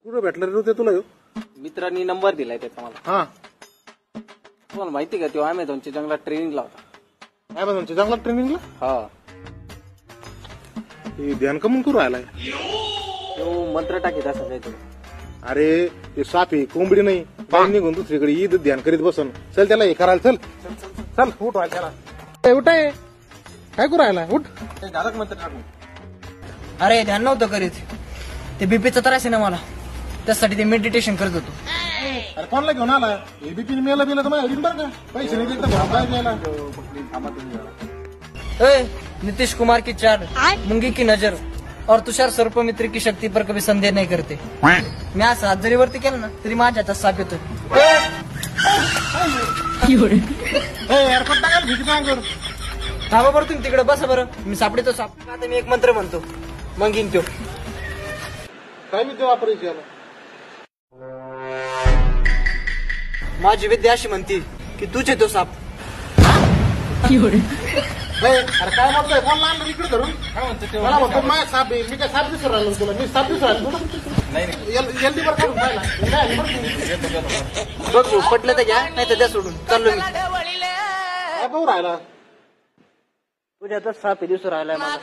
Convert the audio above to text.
कुठं भेटला रे ते तुला ह्यो? मित्रांनी नंबर दिलाय त्याचा मला. हा तुम्हाला माहिती का तो अमेझॉनच्या जंगलात ट्रेनिंगला होता. अमेझॉनच्या जंगलात ट्रेनिंगला हा हे ध्यान कमून करू राहिलाय. तो मंत्र टाकीत असं काहीतरी. अरे ते साप आहे कोंबडी नाही बाहेर निघून दुसरीकडे ईद ध्यान करीत बसन. चल त्याला हे करायला चल चल उठ राहिला त्याला. ए, उठ आहे काय करू राहिला उठ. झालं मंत्र टाकून. अरे ध्यान नव्हतं करीत, ते बीपीचा त्रास आहे ना मला, त्यासाठी ते मेडिटेशन करत होतो. अरे कोणला घेऊन आला एबीपी मेला बिला तर माझ्या बरं का पैसे नाही देत तर काय द्यायला. नीतीश कुमार की चाल, मुंगी की नजर और तुषार सर्पमित्र की शक्ती पर कभी संदेह नहीं करते. मी असं हात जरी वरती केलं ना तरी माझ्या हातात साप येतोय. यार पट्टा काय भीती काय कर. थांबा बरं तुम्ही तिकडे बसा बरं, मी सापडतो साप. आता मी एक मंत्र म्हणतो मग येईन तो. काय विद्या वापरायची याला. माझी विद्या अशी म्हणती की तूच येतो साप. अरे काय म्हणतोय फोन लावला इकडे धरून काय म्हणतो मला म्हणतो माझ्या साप आहे. मी काय साप दिसू राहिलो तुला. मी साप दिसू राहिलो जल्दी बरं काढून पाहिला बघ भाऊ, पटलं तर घ्या नाही तर त्या सोडून चाललो मी. काय पाहू राहिला. तुझ्या तर साप दिसू राहिलाय मला.